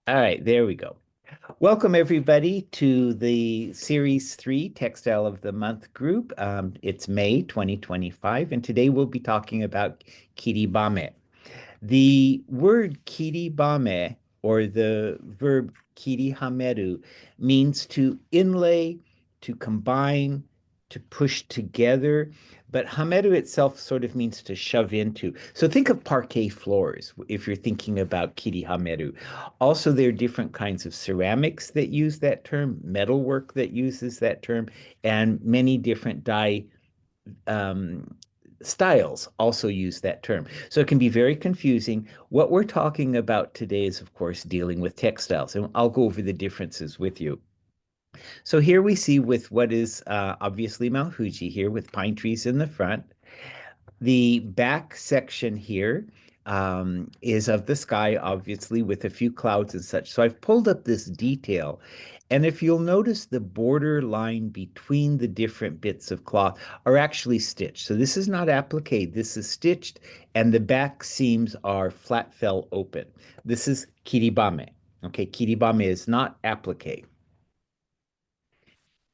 All right, there we go. Welcome, everybody, to the Series 3 Textile of the Month group. It's May 2025, and today we'll be talking about Kiribame. The word kiribame, or the verb kirihameru, means to inlay, to combine, to push together. But hameru itself sort of means to shove into. So think of parquet floors if you're thinking about kirihameru. Also, there are different kinds of ceramics that use that term, metalwork that uses that term, and many different dye um, styles also use that term. So it can be very confusing. What we're talking about today is, of course, dealing with textiles, and I'll go over the differences with you. So here we see with what is obviously Mount Fuji here with pine trees in the front. The back section here is of the sky, obviously, with a few clouds and such. So I've pulled up this detail. And if you'll notice, the border line between the different bits of cloth are actually stitched. So this is not applique, this is stitched, and the back seams are flat fell open. This is kiribame. Okay, kiribame is not applique.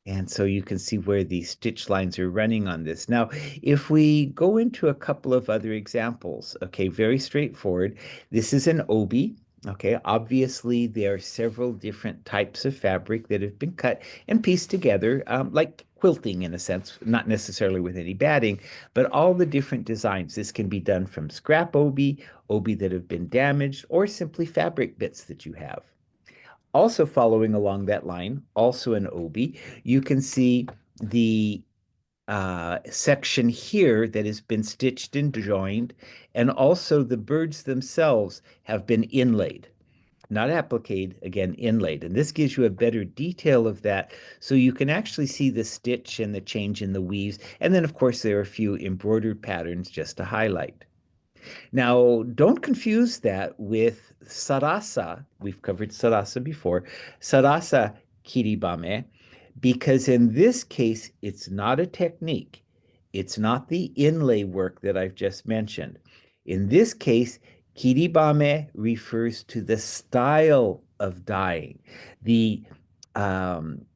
And so you can see where the stitch lines are running on this. Now, if we go into a couple of other examples, okay, very straightforward. This is an obi. Okay, obviously there are several different types of fabric that have been cut and pieced together, like quilting in a sense, not necessarily with any batting, but all the different designs. This can be done from scrap obi, obi that have been damaged, or simply fabric bits that you have. Also following along that line, also an obi, you can see the section here that has been stitched and joined, and also the birds themselves have been inlaid, not appliqued, again, inlaid. And this gives you a better detail of that, so you can actually see the stitch and the change in the weaves. And then, of course, there are a few embroidered patterns just to highlight. Now, don't confuse that with sarasa. We've covered sarasa before. Sarasa kiribame, because in this case, it's not a technique. It's not the inlay work that I've just mentioned. In this case, kiribame refers to the style of dyeing.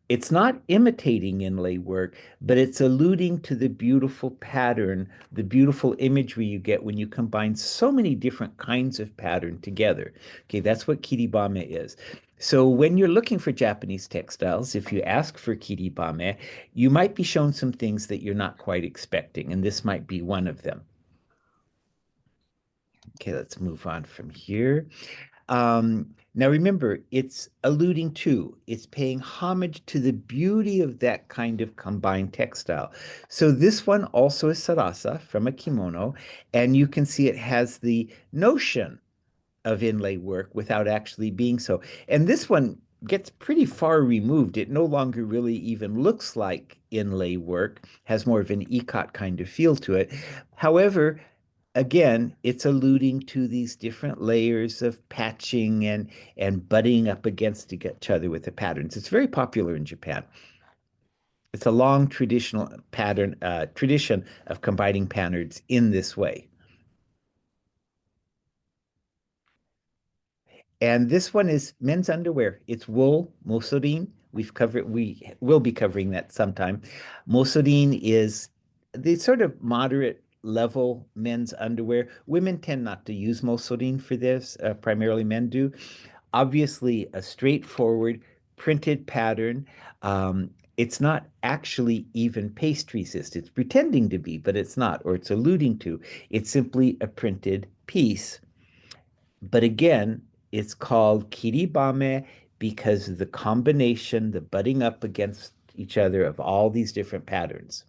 It's not imitating inlay work, but it's alluding to the beautiful pattern, the beautiful imagery you get when you combine so many different kinds of pattern together. Okay, that's what kiribame is. So when you're looking for Japanese textiles, if you ask for kiribame, you might be shown some things that you're not quite expecting, and this might be one of them. Okay, let's move on from here. Now remember, it's alluding to, it's paying homage to the beauty of that kind of combined textile. So this one also is sarasa from a kimono, and you can see it has the notion of inlay work without actually being so. And this one gets pretty far removed. It no longer really even looks like inlay work, has more of an ikat kind of feel to it. However, again, it's alluding to these different layers of patching and butting up against each other with the patterns. It's very popular in Japan. It's a long traditional tradition of combining patterns in this way. And this one is men's underwear. It's wool, mosorin. We will be covering that sometime. Mosorin is the sort of moderate level men's underwear. Women tend not to use mosorin for this, primarily men do. Obviously, a straightforward printed pattern. It's not actually even paste resist. It's pretending to be, but it's not, or it's alluding to. It's simply a printed piece. But again, it's called kiribame because of the combination, the butting up against each other of all these different patterns.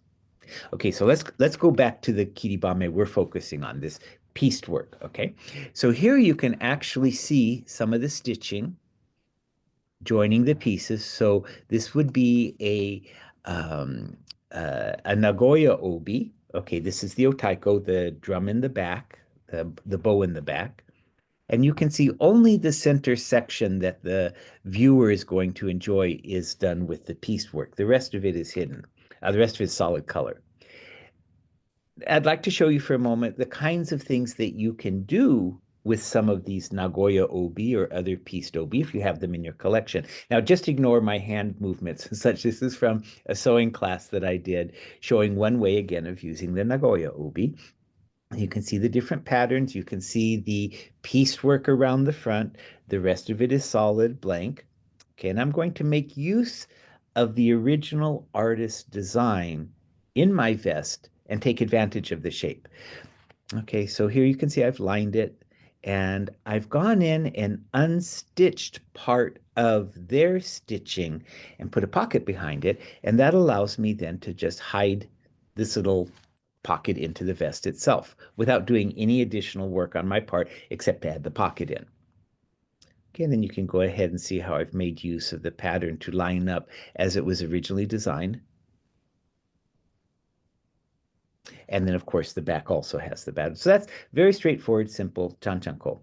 Okay, so let's go back to the kiribame we're focusing on, this pieced work, okay? So here you can actually see some of the stitching joining the pieces. So this would be a Nagoya obi. Okay, this is the otaiko, the drum in the back, the bow in the back. And you can see only the center section that the viewer is going to enjoy is done with the piecework. The rest of it is hidden. The rest of it is solid color. I'd like to show you for a moment the kinds of things that you can do with some of these Nagoya obi or other pieced obi if you have them in your collection. Now, just ignore my hand movements and such. This is from a sewing class that I did showing one way again of using the Nagoya obi. You can see the different patterns. You can see the piecework around the front. The rest of it is solid blank. Okay, and I'm going to make use of the original artist design in my vest and take advantage of the shape. Okay, so here you can see I've lined it and I've gone in and unstitched part of their stitching and put a pocket behind it. And that allows me then to just hide this little pocket into the vest itself without doing any additional work on my part except to add the pocket in. Okay, and then you can go ahead and see how I've made use of the pattern to line up as it was originally designed. And then, of course, the back also has the pattern. So that's very straightforward, simple chanchanko.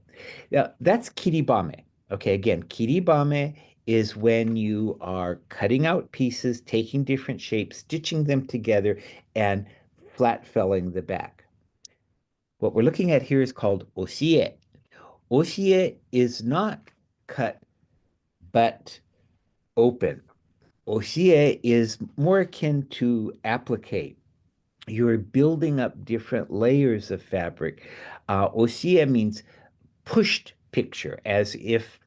Now, that's kiribame. Okay, again, kiribame is when you are cutting out pieces, taking different shapes, stitching them together, and flat felling the back. What we're looking at here is called oshi-e. Oshi-e is not cut but open. Oshi-e is more akin to applique. You're building up different layers of fabric. Oshi-e means pushed picture, as if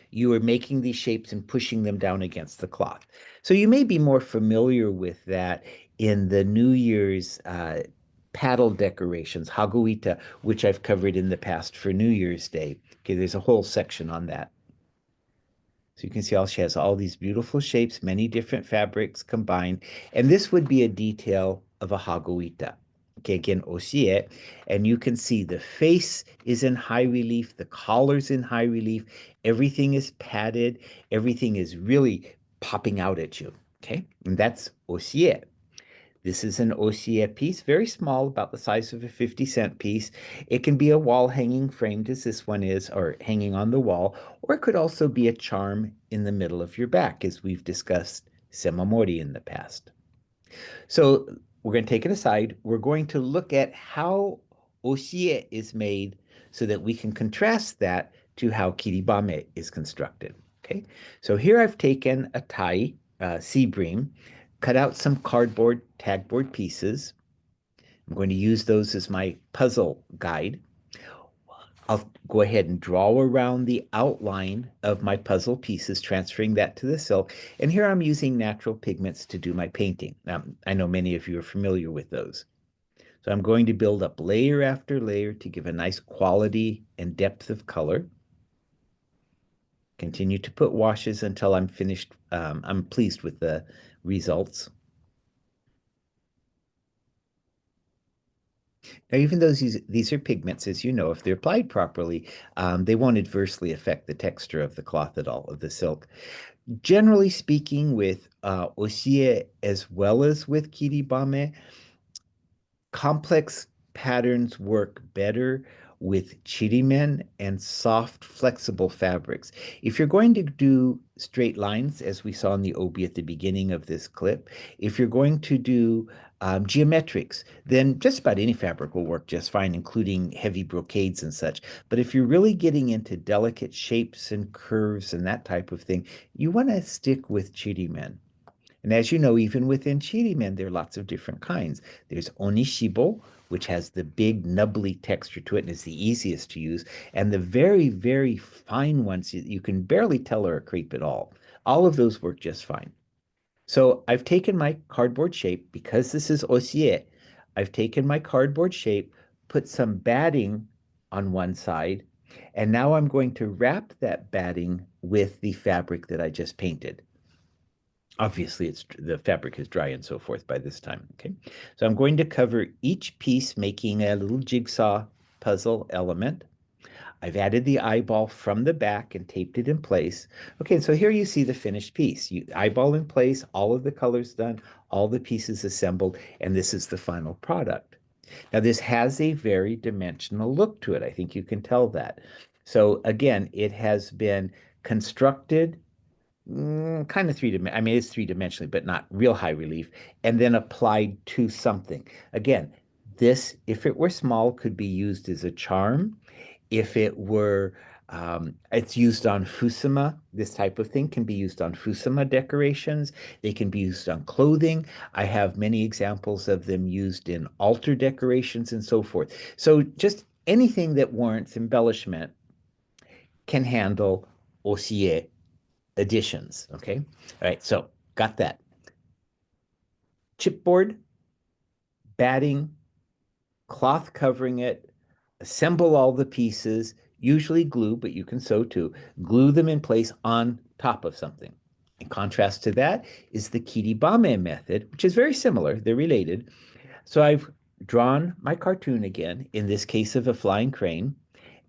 you are making these shapes and pushing them down against the cloth. So you may be more familiar with that in the New Year's paddle decorations, haguita, which I've covered in the past for New Year's Day. Okay, there's a whole section on that. So you can see she has all these beautiful shapes, many different fabrics combined. And this would be a detail of a haguita. Okay, again, oshi-e. And you can see the face is in high relief, the collar's in high relief, everything is padded, everything is really popping out at you. Okay, and that's oshi-e. This is an oshi-e piece, very small, about the size of a 50-cent piece. It can be a wall hanging framed as this one is, or hanging on the wall, or it could also be a charm in the middle of your back, as we've discussed semamori in the past. So we're going to take it aside. We're going to look at how oshi-e is made so that we can contrast that to how kiribame is constructed. Okay, so here I've taken a tie, sea bream, cut out some cardboard tagboard pieces. I'm going to use those as my puzzle guide. I'll go ahead and draw around the outline of my puzzle pieces, transferring that to the silk. And here I'm using natural pigments to do my painting. I know many of you are familiar with those. So I'm going to build up layer after layer to give a nice quality and depth of color. Continue to put washes until I'm finished. I'm pleased with the results. Now, even though these are pigments, as you know, if they're applied properly, they won't adversely affect the texture of the cloth at all, of the silk. Generally speaking, with oshi-e as well as with kiribame, complex patterns work better with chirimen and soft, flexible fabrics. If you're going to do straight lines, as we saw in the obi at the beginning of this clip, if you're going to do geometrics, then just about any fabric will work just fine, including heavy brocades and such. But if you're really getting into delicate shapes and curves and that type of thing, you want to stick with chirimen. And as you know, even within chirimen, there are lots of different kinds. There's onishibo, which has the big nubbly texture to it and is the easiest to use, and the very, very fine ones you can barely tell are a crepe at all. All of those work just fine. So I've taken my cardboard shape, because this is oshi-e, I've taken my cardboard shape, put some batting on one side, and now I'm going to wrap that batting with the fabric that I just painted. Obviously, the fabric is dry and so forth by this time. Okay, so I'm going to cover each piece, making a little jigsaw puzzle element. I've added the eyeball from the back and taped it in place. Okay, so here you see the finished piece. Eyeball in place, all of the colors done, all the pieces assembled, and this is the final product. Now, this has a very dimensional look to it. I think you can tell that. So again, it has been constructed kind of three-dimensional. I mean, it's three-dimensionally, but not real high relief, and then applied to something. Again, this, if it were small, could be used as a charm. If it were, it's used on fusuma. This type of thing can be used on fusuma decorations. They can be used on clothing. I have many examples of them used in altar decorations and so forth. So just anything that warrants embellishment can handle oshi-e additions. Okay. All right. So got that. Chipboard, batting, cloth covering it, assemble all the pieces, usually glue, but you can sew too, glue them in place on top of something. In contrast to that is the Kiribame method, which is very similar. They're related. So I've drawn my cartoon again, in this case of a flying crane,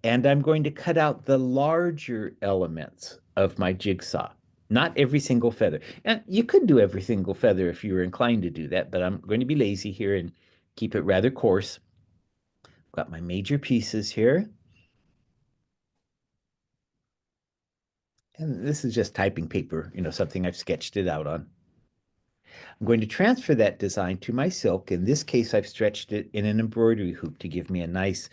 and I'm going to cut out the larger elements of my jigsaw, not every single feather. And you could do every single feather if you were inclined to do that, but I'm going to be lazy here and keep it rather coarse. Got my major pieces here. And this is just typing paper, something I've sketched it out on. I'm going to transfer that design to my silk. In this case, I've stretched it in an embroidery hoop to give me a nice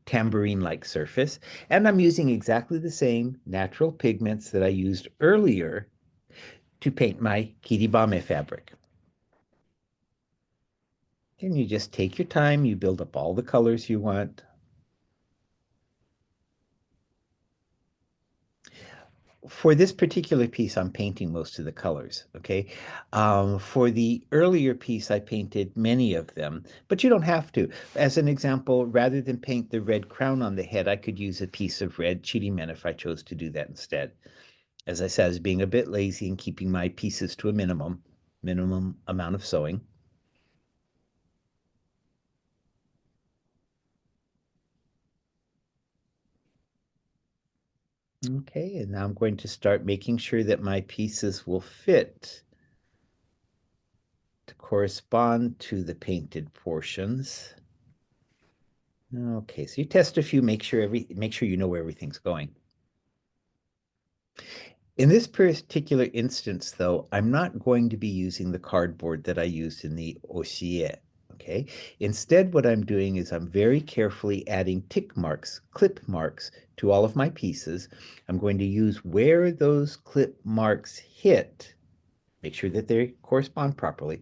tambourine-like surface. And I'm using exactly the same natural pigments that I used earlier to paint my Kiribame fabric. And you just take your time, you build up all the colors you want. For this particular piece, I'm painting most of the colors, okay? For the earlier piece, I painted many of them, but you don't have to. As an example, rather than paint the red crown on the head, I could use a piece of red chili men if I chose to do that instead. As I said, I was being a bit lazy and keeping my pieces to a minimum amount of sewing. Okay, and now I'm going to start making sure that my pieces will fit to correspond to the painted portions. Okay, so you test a few, make sure you know where everything's going. In this particular instance, though, I'm not going to be using the cardboard that I used in the oshi-e. Okay. Instead, what I'm doing is I'm very carefully adding tick marks, clip marks to all of my pieces. I'm going to use where those clip marks hit, make sure that they correspond properly.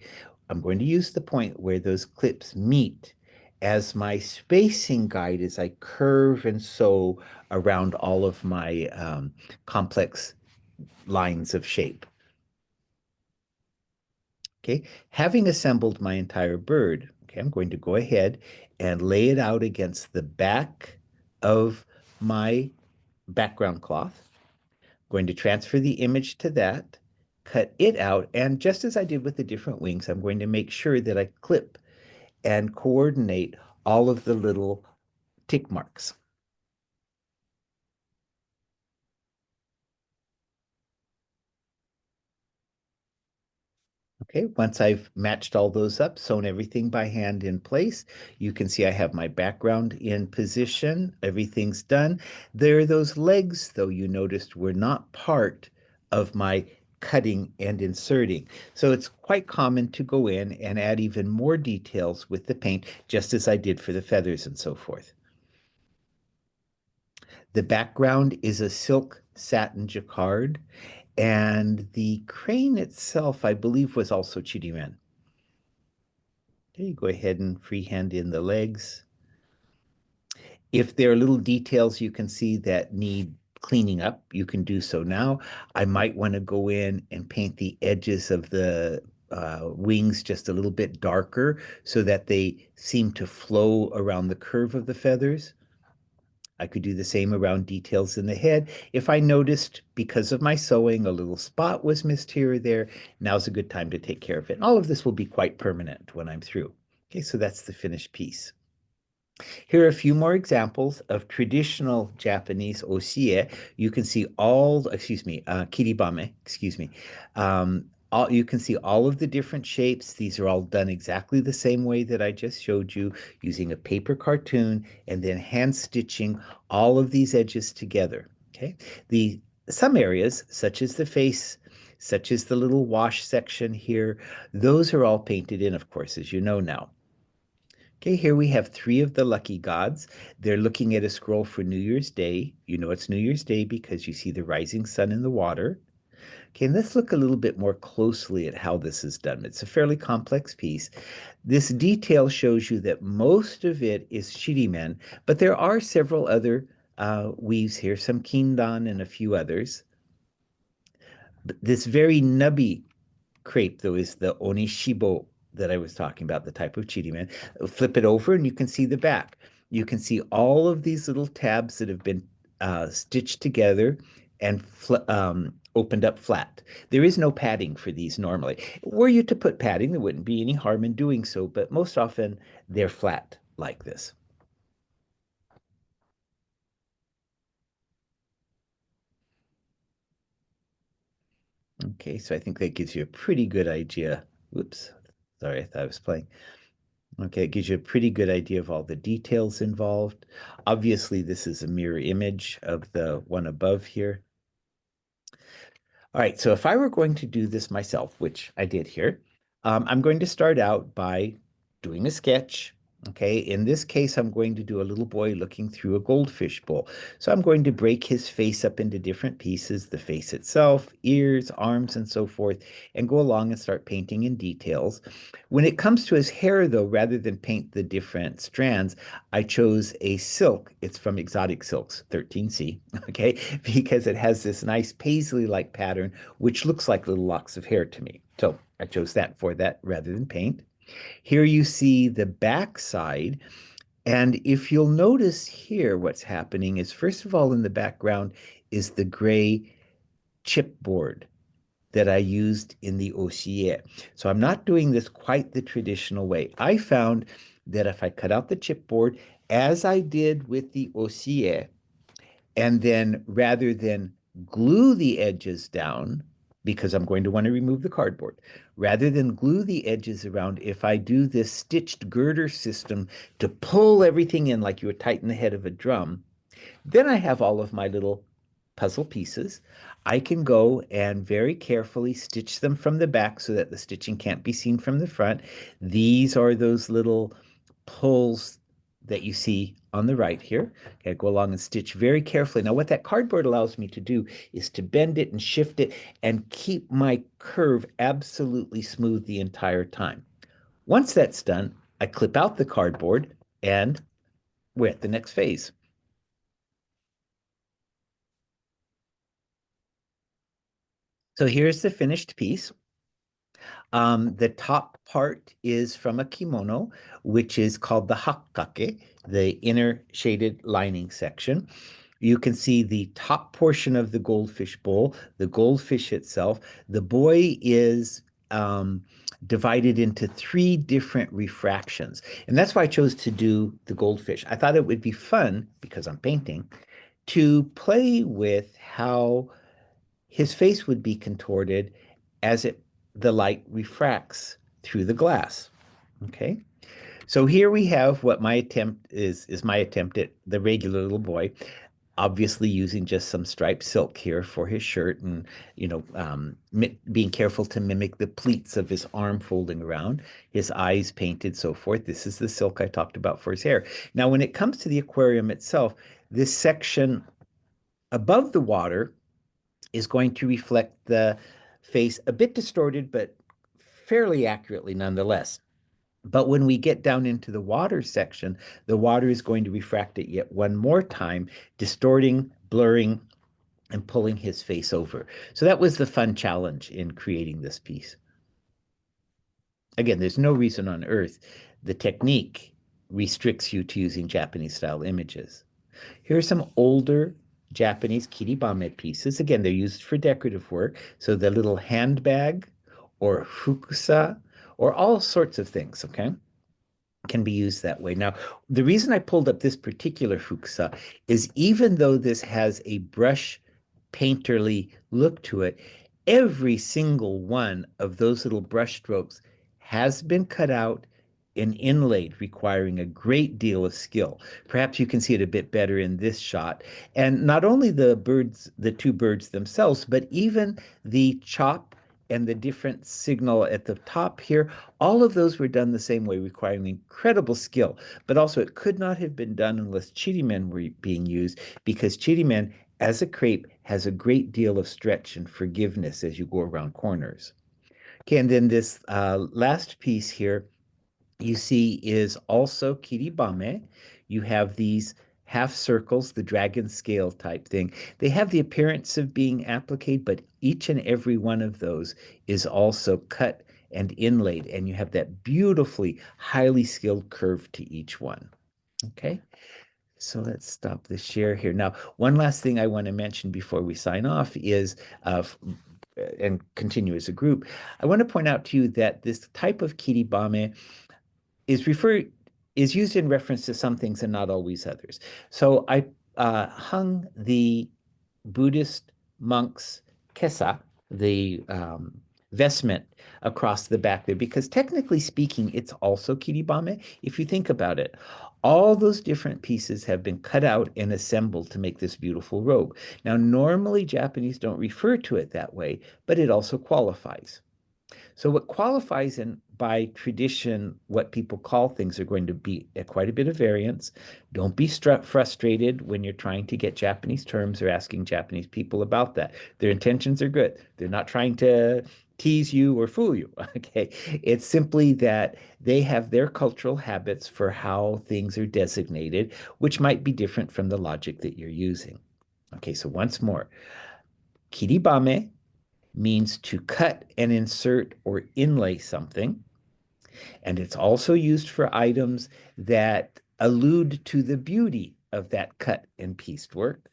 I'm going to use the point where those clips meet as my spacing guide as I curve and sew around all of my complex lines of shape. Okay, having assembled my entire bird, okay, I'm going to go ahead and lay it out against the back of my background cloth. I'm going to transfer the image to that, cut it out, and just as I did with the different wings, I'm going to make sure that I clip and coordinate all of the little tick marks. Okay, once I've matched all those up, sewn everything by hand in place, you can see I have my background in position. Everything's done. There are those legs, though, you noticed were not part of my cutting and inserting. So it's quite common to go in and add even more details with the paint, just as I did for the feathers and so forth. The background is a silk satin jacquard, and the crane itself, I believe, was also Chirimen. Okay, you go ahead and freehand in the legs. If there are little details you can see that need cleaning up, you can do so now. I might want to go in and paint the edges of the wings just a little bit darker so that they seem to flow around the curve of the feathers. I could do the same around details in the head. If I noticed, because of my sewing, a little spot was missed here or there, now's a good time to take care of it. And all of this will be quite permanent when I'm through. Okay, so that's the finished piece. Here are a few more examples of traditional Japanese oshi-e. You can see kiribame, excuse me. You can see all of the different shapes. These are all done exactly the same way that I just showed you, using a paper cartoon and then hand stitching all of these edges together. Okay. Some areas, such as the face, such as the little wash section here, those are all painted in, of course, as you know now. Okay, here we have three of the lucky gods. They're looking at a scroll for New Year's Day. You know it's New Year's Day because you see the rising sun in the water. Okay, and let's look a little bit more closely at how this is done. It's a fairly complex piece. This detail shows you that most of it is shirimen, but there are several other weaves here, some kindan and a few others. But this very nubby crepe, though, is the onishibo that I was talking about, the type of chirimen. Flip it over and you can see the back. You can see all of these little tabs that have been stitched together and opened up flat. There is no padding for these normally. Were you to put padding, there wouldn't be any harm in doing so, but most often they're flat like this. Okay, so I think that gives you a pretty good idea. Whoops, sorry, I thought I was playing. Okay, it gives you a pretty good idea of all the details involved. Obviously, this is a mirror image of the one above here. All right, so if I were going to do this myself, which I did here, I'm going to start out by doing a sketch. Okay, in this case, I'm going to do a little boy looking through a goldfish bowl. So I'm going to break his face up into different pieces, the face itself, ears, arms, and so forth, and go along and start painting in details. When it comes to his hair, though, rather than paint the different strands, I chose a silk. It's from Exotic Silks, 13C, okay, because it has this nice paisley-like pattern, which looks like little locks of hair to me. So I chose that for that rather than paint. Here you see the back side. And if you'll notice here, what's happening is, first of all, in the background is the gray chipboard that I used in the oshi-e. So I'm not doing this quite the traditional way. I found that if I cut out the chipboard, as I did with the oshi-e, and then rather than glue the edges down, because I'm going to want to remove the cardboard, rather than glue the edges around, if I do this stitched girder system to pull everything in like you would tighten the head of a drum, then I have all of my little puzzle pieces. I can go and very carefully stitch them from the back so that the stitching can't be seen from the front. These are those little pulls that you see on the right here. Okay, go along and stitch very carefully. Now, what that cardboard allows me to do is to bend it and shift it and keep my curve absolutely smooth the entire time. Once that's done, I clip out the cardboard and we're at the next phase. So here's the finished piece. The top part is from a kimono, which is called the hakkake, the inner shaded lining section. You can see the top portion of the goldfish bowl, the goldfish itself. The boy is divided into three different refractions. And that's why I chose to do the goldfish. I thought it would be fun, because I'm painting, to play with how his face would be contorted as the light refracts through the glass. Okay. So here we have what my attempt is my attempt at the regular little boy, obviously using just some striped silk here for his shirt, and being careful to mimic the pleats of his arm folding around, his eyes painted, so forth. This is the silk I talked about for his hair. Now, when it comes to the aquarium itself, this section above the water is going to reflect the face a bit distorted, but fairly accurately nonetheless. But when we get down into the water section, the water is going to refract it yet one more time, distorting, blurring, and pulling his face over. So that was the fun challenge in creating this piece. Again, there's no reason on earth the technique restricts you to using Japanese style images. Here are some older Japanese kiribame pieces. Again, they're used for decorative work. So the little handbag or fukusa or all sorts of things, okay, can be used that way. Now, the reason I pulled up this particular fukusa is, even though this has a brush painterly look to it, every single one of those little brush strokes has been cut out and inlaid, requiring a great deal of skill. Perhaps you can see it a bit better in this shot. And not only the birds, the two birds themselves, but even the chop and the different signal at the top here, all of those were done the same way, requiring incredible skill. But also, it could not have been done unless chirimen were being used, because chirimen, as a crepe, has a great deal of stretch and forgiveness as you go around corners. Okay, and then this last piece here you see is also kiribame. You have these half circles, the dragon scale type thing. They have the appearance of being applique, but each and every one of those is also cut and inlaid, and you have that beautifully, highly skilled curve to each one. Okay, so let's stop the share here. Now, one last thing I want to mention before we sign off is and continue as a group. I want to point out to you that this type of kiribame is referred is used in reference to some things and not always others. So I hung the Buddhist monk's kesa, the vestment, across the back there because technically speaking, it's also kiribame. If you think about it, all those different pieces have been cut out and assembled to make this beautiful robe. Now, normally Japanese don't refer to it that way, but it also qualifies. So what qualifies in by tradition, what people call things are going to be quite a bit of variance. Don't be frustrated when you're trying to get Japanese terms or asking Japanese people about that. Their intentions are good. They're not trying to tease you or fool you. Okay. It's simply that they have their cultural habits for how things are designated, which might be different from the logic that you're using. Okay, so once more, kiribame means to cut and insert or inlay something. And it's also used for items that allude to the beauty of that cut and pieced work.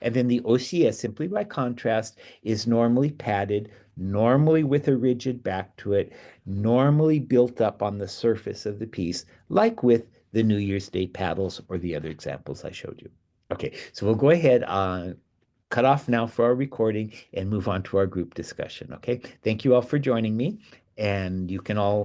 And then the oshi-e, simply by contrast, is normally padded, normally with a rigid back to it, normally built up on the surface of the piece, like with the New Year's Day paddles or the other examples I showed you. Okay, so we'll go ahead cut off now for our recording and move on to our group discussion. Okay, thank you all for joining me, and you can all